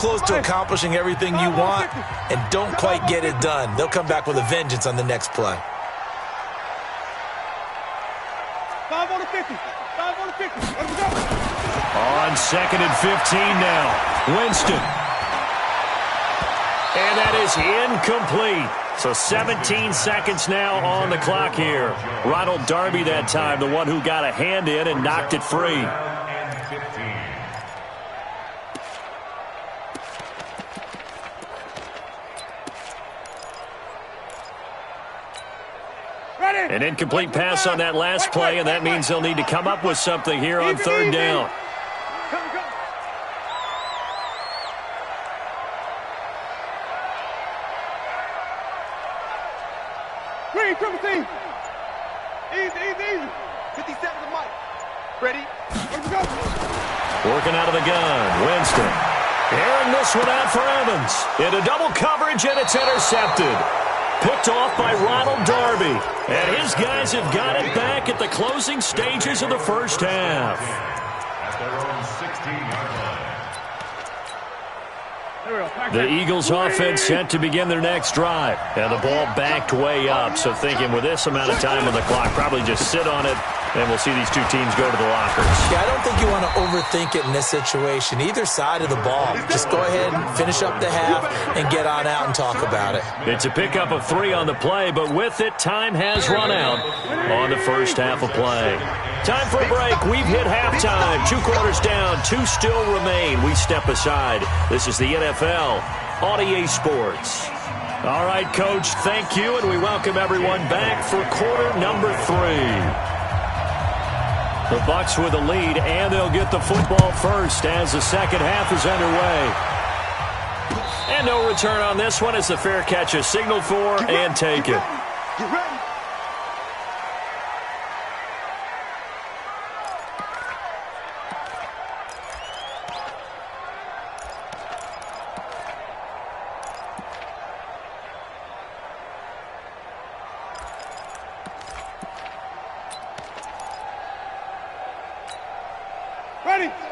Close to accomplishing everything you want and don't quite get it done. They'll come back with a vengeance on the next play. 5 on the 50. 5 on the 50. Let him go. On 2nd and 15 now. Winston. And that is incomplete. So 17 seconds now on the clock here. Ronald Darby that time, the one who got a hand in and knocked it free. An incomplete pass on that last play, and that means they'll need to come up with something here on 3rd down. Green, triple team. Easy. 57 to Mike. Ready? Let's go. Working out of the gun, Winston. Airing this one out for Evans. Into double coverage, and it's intercepted. Picked off by Ronald Darby. And his guys have got it back at the closing stages of the first half. At their own 16-yard line. The Eagles offense set to begin their next drive. And the ball backed way up. So thinking with this amount of time on the clock, probably just sit on it, and we'll see these two teams go to the lockers. Yeah, I don't think you want to overthink it in this situation. Either side of the ball. Just go ahead and finish up the half and get on out and talk about it. It's a pickup of 3 on the play, but with it, time has run out on the first half of play. Time for a break. We've hit halftime. 2 quarters down, 2 still remain. We step aside. This is the NFL on EA Sports. All right, Coach, thank you, and we welcome everyone back for quarter number 3. The Bucs with a lead, and they'll get the football first as the second half is underway. And no return on this one as the fair catch is signaled for and taken. Get ready.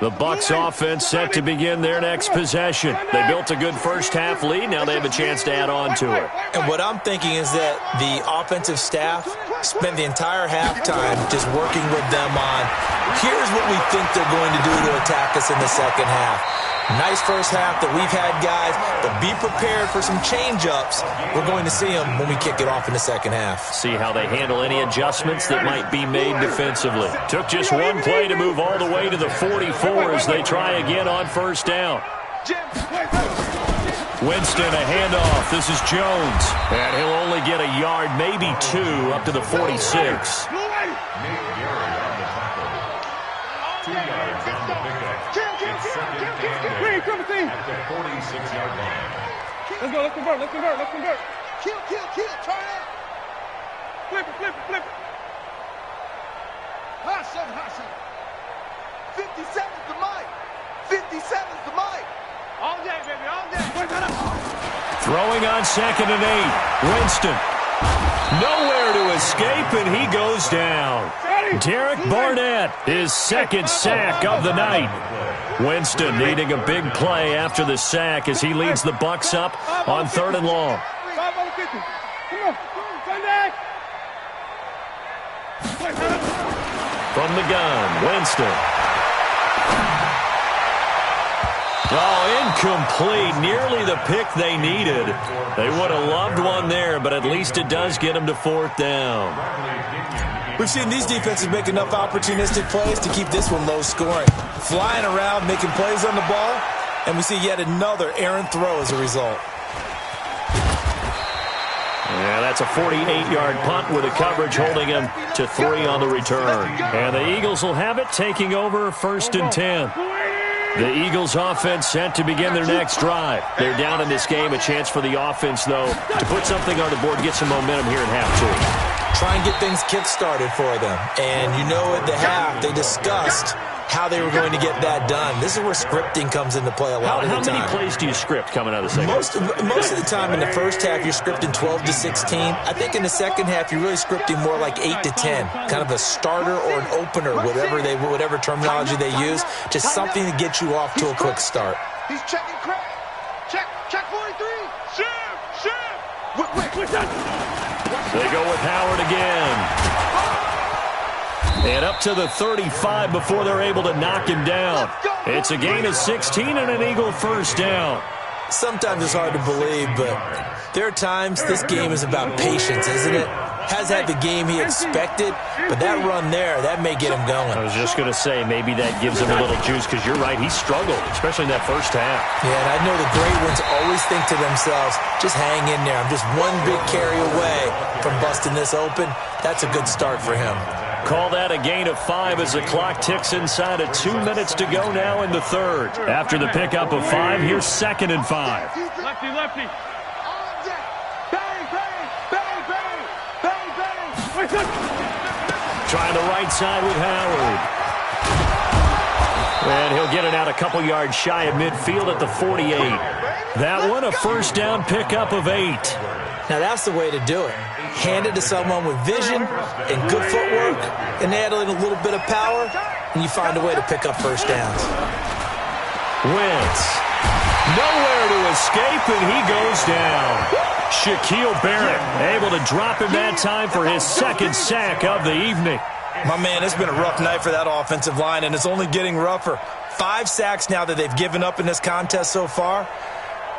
The Bucs offense set to begin their next possession. They built a good first half lead. Now they have a chance to add on to it. And what I'm thinking is that the offensive staff spent the entire halftime just working with them on, here's what we think they're going to do to attack us in the second half. Nice first half that we've had, guys, but be prepared for some change-ups. We're going to see them when we kick it off in the second half. See how they handle any adjustments that might be made defensively. Took just one play to move all the way to the 44 as they try again on first down. Winston, a handoff. This is Jones. And he'll only get a yard, maybe 2, up to the 46. At the 46-yard line. Let's convert. Kill. Turn it. Flip it. Hot shot. 57's the mic. 57's the mic. All day, baby, all day. Throwing on 2nd and 8. Winston. Nowhere to escape, and he goes down. Derek Barnett, his 2nd sack of the night. Winston needing a big play after the sack as he leads the Bucs up on 3rd and long. 5 on the 50. Come on. Sunday. From the gun, Winston. Oh, incomplete. Nearly the pick they needed. They would have loved one there, but at least it does get them to 4th down. We've seen these defenses make enough opportunistic plays to keep this one low scoring. Flying around, making plays on the ball, and we see yet another errant throw as a result. Yeah, that's a 48-yard punt with a coverage holding him to 3 on the return. And the Eagles will have it, taking over 1st and 10. The Eagles offense set to begin their next drive. They're down in this game. A chance for the offense, though, to put something on the board, get some momentum here in half 2. Try and get things kick-started for them. And you know at the half, they discussed how they were going to get that done. This is where scripting comes into play a lot of the time. How many plays do you script coming out of the second? Most of the time in the first half, you're scripting 12 to 16. I think in the second half, you're really scripting more like 8 to 10. Kind of a starter or an opener, whatever terminology they use. Just something to get you off to a quick start. He's checking crack. They go with Howard again. And up to the 35 before they're able to knock him down. It's a gain of 16 and an Eagle first down. Sometimes it's hard to believe, but there are times this game is about patience, isn't it? Has had the game he expected, but that run there, that may get him going. I was just going to say, maybe that gives him a little juice, because you're right, he struggled, especially in that first half. Yeah, and I know the great ones always think to themselves, just hang in there. I'm just one big carry away from busting this open. That's a good start for him. Call that a gain of 5 as the clock ticks inside of 2 minutes to go now in the third. After the pickup of 5, here's 2nd and 5. Lefty, lefty. Trying the right side with Howard. And he'll get it out a couple yards shy of midfield at the 48. That one a first down pickup of 8. Now that's the way to do it. Hand it to someone with vision and good footwork, and add in a little bit of power, and you find a way to pick up first downs. Wentz. Nowhere to escape, and he goes down. Shaquille Barrett able to drop him that time for his 2nd sack of the evening. My man, it's been a rough night for that offensive line, and it's only getting rougher. 5 sacks now that they've given up in this contest so far.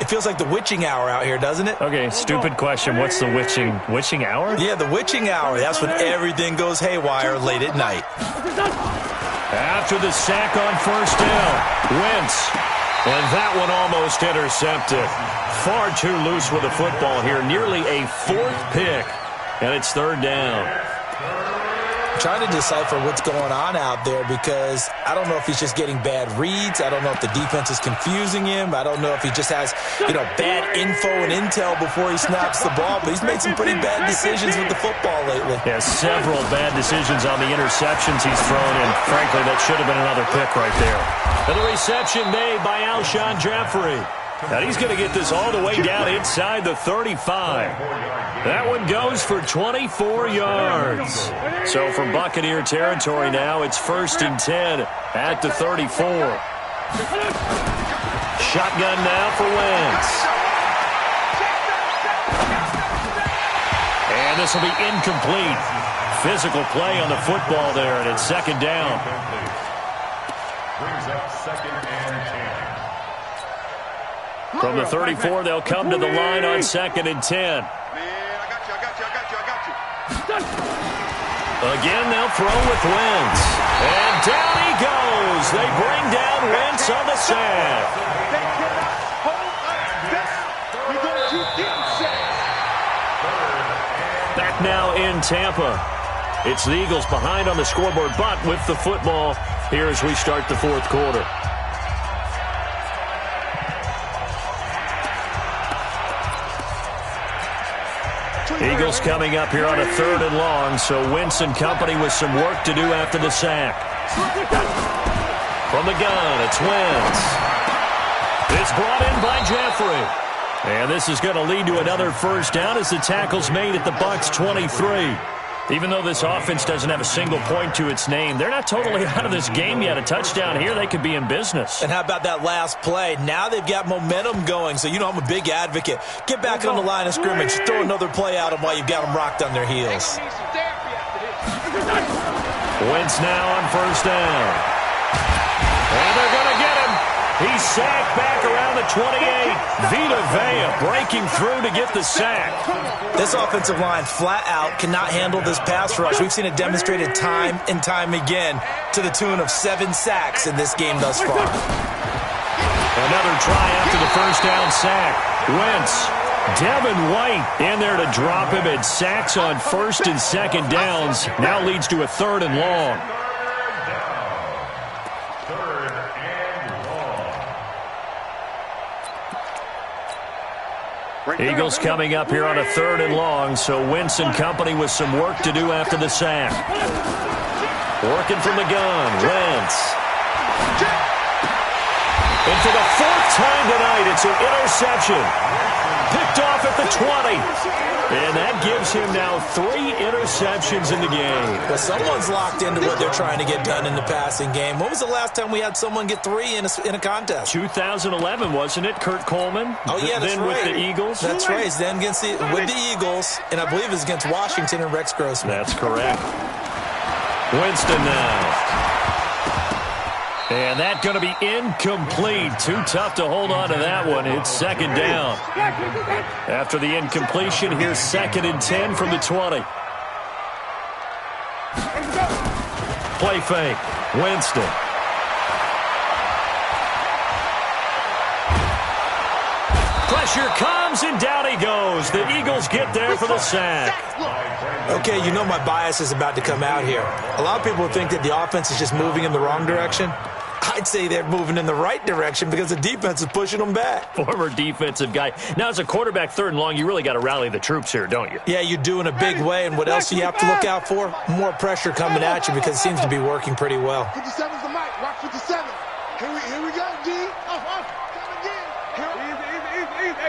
It feels like the witching hour out here, doesn't it? Okay, stupid question. What's the witching hour? Yeah, the witching hour. That's when everything goes haywire late at night. After the sack on first down, Wentz. And that one almost intercepted. Far too loose with the football here. Nearly a 4th pick. And it's 3rd down. I'm trying to decipher what's going on out there, because I don't know if he's just getting bad reads. I don't know if the defense is confusing him. I don't know if he just has, bad info and intel before he snaps the ball. But he's made some pretty bad decisions with the football lately. Yeah, several bad decisions on the interceptions he's thrown, and frankly, that should have been another pick right there. And the reception made by Alshon Jeffrey. Now he's going to get this all the way down inside the 35. That one goes for 24 yards. So from Buccaneer territory now, it's 1st and 10 at the 34. Shotgun now for Wentz. And this will be incomplete. Physical play on the football there, and it's 2nd down. Brings up 2nd and 10. From the 34, they'll come to the line on 2nd and 10. Again, they'll throw with Wentz. And down he goes. They bring down Wentz on the sack. Back now in Tampa. It's the Eagles behind on the scoreboard, but with the football here as we start the 4th quarter. Eagles coming up here on a 3rd and long, so Wentz and company with some work to do after the sack. From the gun, it's Wentz. It's brought in by Jeffrey. And this is going to lead to another first down as the tackle's made at the Bucs 23. Even though this offense doesn't have a single point to its name, they're not totally out of this game yet. A touchdown here, they could be in business. And how about that last play? Now they've got momentum going, so I'm a big advocate. Get back on the line of scrimmage. Throw another play at them while you've got them rocked on their heels. Wentz now on first down. And they're going to get him. He's sacked back around the 28. Vita Vea breaking through to get the sack. This offensive line flat out cannot handle this pass rush. We've seen it demonstrated time and time again to the tune of 7 sacks in this game thus far. Another try after the first down sack. Wentz, Devin White in there to drop him, and sacks on 1st and 2nd downs. Now leads to a 3rd and long. Eagles coming up here on a 3rd and long, so Wentz and company with some work to do after the sack. Working from the gun, Wentz. And for the fourth time tonight, it's an interception. Picked off at the 20. And that gives him now 3 interceptions in the game. Well, someone's locked into what they're trying to get done in the passing game. When was the last time we had someone get 3 in a contest? 2011, wasn't it? Kurt Coleman? Oh, yeah, that's then right. with the Eagles? That's right. Then with the Eagles, and I believe it was against Washington and Rex Grossman. That's correct. Winston now. And that's going to be incomplete. Too tough to hold on to that one. It's second down. After the incompletion, here's 2nd and 10 from the 20. Play fake. Winston. Pressure comes, and down he goes. The Eagles get there for the sack. Okay, you know my bias is about to come out here. A lot of people think that the offense is just moving in the wrong direction. I'd say they're moving in the right direction because the defense is pushing them back. Former defensive guy. Now, as a quarterback, 3rd and long, you really got to rally the troops here, don't you? Yeah, you do in a big way. And what else do you have to look out for? More pressure coming at you because it seems to be working pretty well. 57's the mic. Watch 57. Here we go, D. Come again. Easy. Come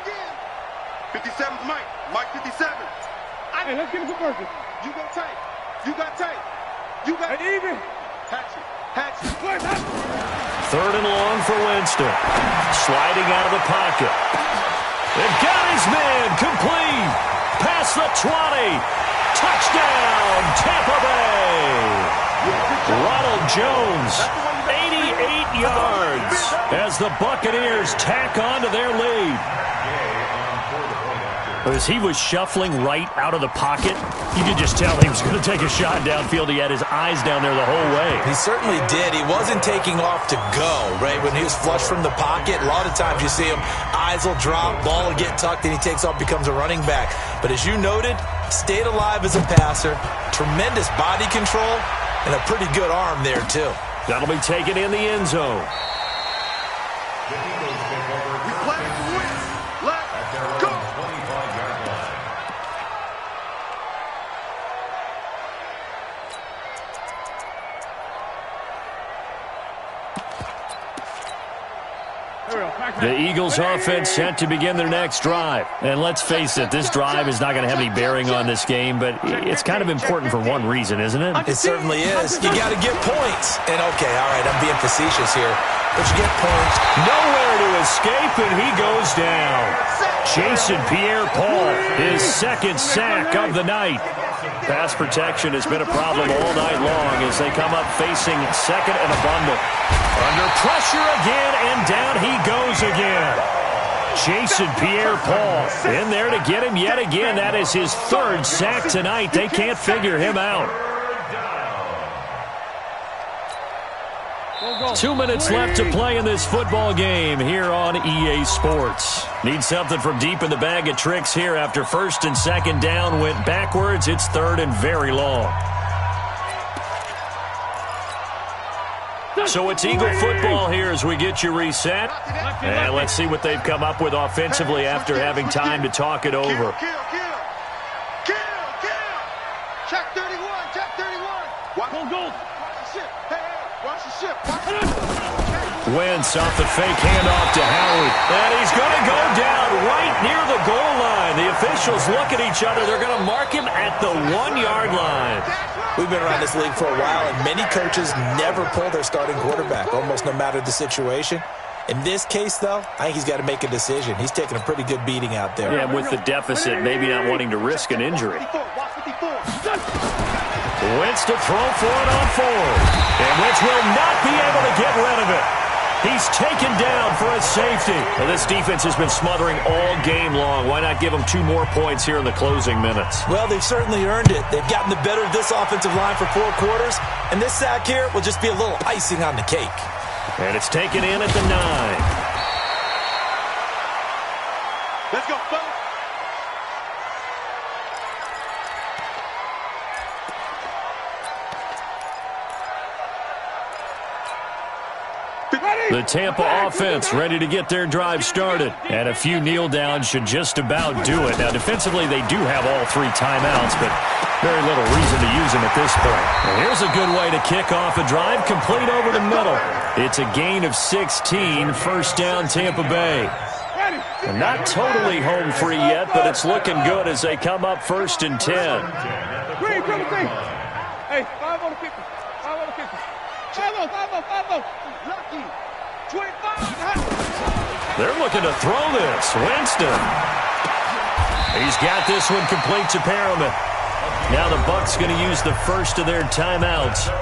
again. 57's the mic. Mike 57. Hey, let's get it for person. You got tight. You got even. Hatchet. 3rd and long for Winston. Sliding out of the pocket. They've got his man. Complete. Past the 20. Touchdown, Tampa Bay. Ronald Jones, 88 yards as the Buccaneers tack on to their lead. As he was shuffling right out of the pocket, you could just tell he was going to take a shot downfield. He had his eyes down there the whole way. He certainly did. He wasn't taking off to go, right? When he was flush from the pocket, a lot of times you see him, eyes will drop, ball will get tucked, and he takes off, becomes a running back. But as you noted, stayed alive as a passer, tremendous body control, and a pretty good arm there, too. That'll be taken in the end zone. The Eagles offense set to begin their next drive. And let's face it, this drive is not going to have any bearing on this game, but it's kind of important for one reason, isn't it? It certainly is. You got to get points. And okay, all right, I'm being facetious here, but you get points. Nowhere to escape, and he goes down. Jason Pierre-Paul, his 2nd sack of the night. Pass protection has been a problem all night long as they come up facing 2nd and a bundle. Under pressure again, and down he goes again. Jason Pierre-Paul in there to get him yet again. That is his 3rd sack tonight. They can't figure him out. 2 minutes left to play in this football game here on EA Sports. Need something from deep in the bag of tricks here after 1st and 2nd down went backwards. It's 3rd and very long. So it's Eagle football here as we get you reset. And let's see what they've come up with offensively after having time to talk it over. Kill. Check 31. Watch the ship. Hey, watch the ship. Wentz off the fake handoff to Howie. And he's going to go down right near the goal line. The officials look at each other. They're going to mark him at the 1-yard line. We've been around this league for a while, and many coaches never pull their starting quarterback, almost no matter the situation. In this case, though, I think he's got to make a decision. He's taking a pretty good beating out there. Yeah, with the deficit, maybe not wanting to risk an injury. Wentz to throw for it on 4th. And Wentz will not be able to get rid of it. He's taken down for a safety. Well, this defense has been smothering all game long. Why not give them 2 more points here in the closing minutes? Well, they've certainly earned it. They've gotten the better of this offensive line for 4 quarters, and this sack here will just be a little icing on the cake. And it's taken in at the 9. Let's go, folks. The Tampa offense ready to get their drive started. And a few kneel downs should just about do it. Now, defensively, they do have all 3 timeouts, but very little reason to use them at this point. And here's a good way to kick off a drive, complete over the middle. It's a gain of 16, first down Tampa Bay. And not totally home free yet, but it's looking good as they come up 1st and 10. Hey, 5 on the kicker. 5 on the kicker. 5-0. Lucky. 25. They're looking to throw this. Winston. He's got this one complete to Perriman. Now the Bucs going to use the first of their timeouts.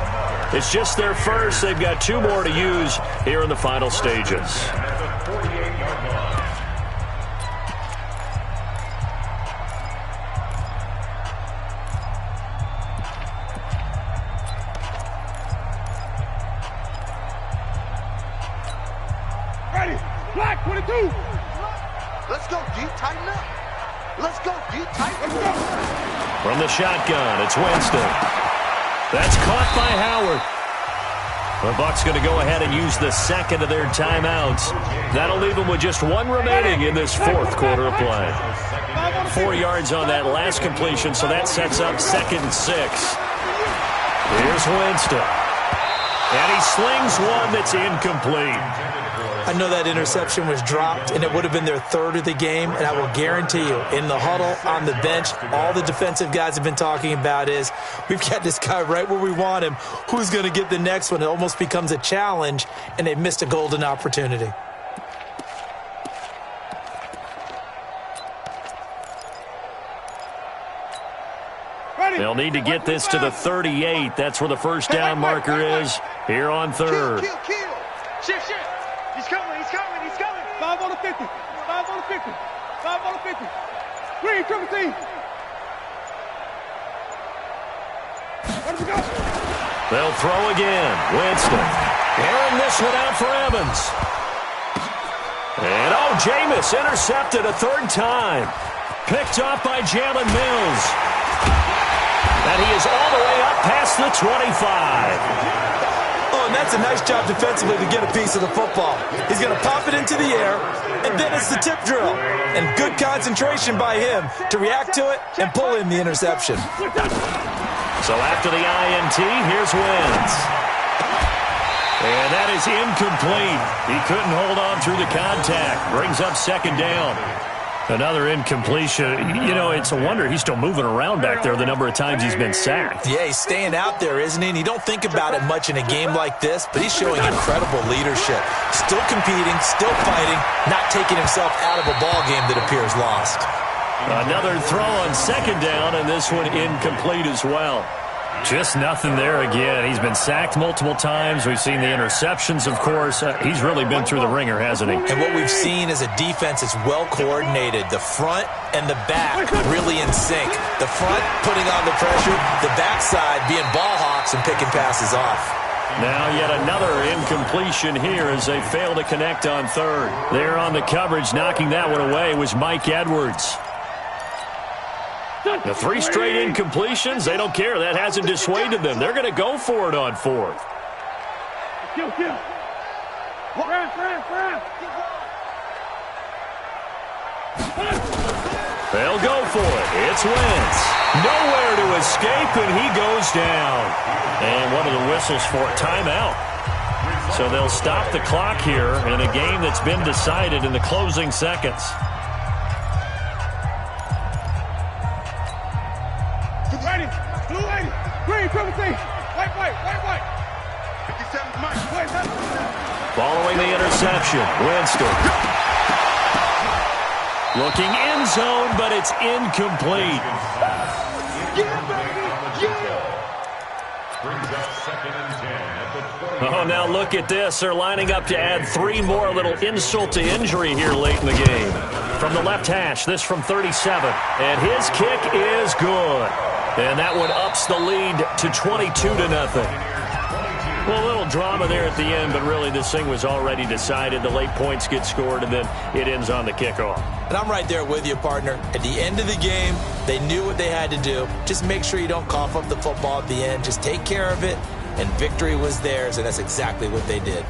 It's just their first. They've got 2 more to use here in the final stages. Ready. Black 22. Let's go, D. Tighten up. Let's go, D. Tighten up. From the shotgun, it's Winston. That's caught by Howard. The Bucs going to go ahead and use the second of their timeouts. That'll leave them with just 1 remaining in this 4th quarter of play. 4 yards on that last completion, so that sets up 2nd and 6. Here's Winston. And he slings one that's incomplete. I know that interception was dropped, and it would have been their 3rd of the game, and I will guarantee you, in the huddle, on the bench, all the defensive guys have been talking about is, we've got this guy right where we want him. Who's going to get the next one? It almost becomes a challenge, and they missed a golden opportunity. They'll need to get this to the 38. That's where the first down marker is here on 3rd. Kill. Shift. He's coming. 5 on the 50. 5 on the 50. 5 on the 50. Green, triple team. Let him go. They'll throw again. Winston. Airing this one out for Evans. And, Jameis intercepted a 3rd time. Picked off by Jalen Mills. And he is all the way up past the 25. Oh, and that's a nice job defensively to get a piece of the football. He's going to pop it into the air, and then it's the tip drill. And good concentration by him to react to it and pull in the interception. So after the INT, here's Wentz. And that is incomplete. He couldn't hold on through the contact. Brings up 2nd down. Another incompletion. You know, it's a wonder he's still moving around back there the number of times he's been sacked. Yeah, he's staying out there, isn't he? And you don't think about it much in a game like this, but he's showing incredible leadership. Still competing, still fighting, not taking himself out of a ball game that appears lost. Another throw on 2nd down, and this one incomplete as well. Just nothing there again. He's been sacked multiple times. We've seen the interceptions, of course. He's really been through the ringer, hasn't he? And what we've seen is a defense that's well coordinated. The front and the back really in sync. The front putting on the pressure, the backside being ball hawks and picking passes off. Now yet another incompletion here as they fail to connect on 3rd. There on the coverage, knocking that one away was Mike Edwards. The 3 straight incompletions, they don't care. That hasn't dissuaded them. They're going to go for it on 4th. Kill. They'll go for it. It's Wentz. Nowhere to escape, and he goes down. And one of the whistles for a timeout. So they'll stop the clock here in a game that's been decided in the closing seconds. Ready. Blue 80. Green, triple team. White. 57 Mike. Following the interception, Winston. Looking end zone, but it's incomplete. Oh, now look at this. They're lining up to add 3 more, a little insult to injury here late in the game. From the left hash, this from 37. And his kick is good. And that one ups the lead to 22-0. Well, a little drama there at the end, but really this thing was already decided. The late points get scored, and then it ends on the kickoff. And I'm right there with you, partner. At the end of the game, they knew what they had to do. Just make sure you don't cough up the football at the end. Just take care of it, and victory was theirs, and that's exactly what they did.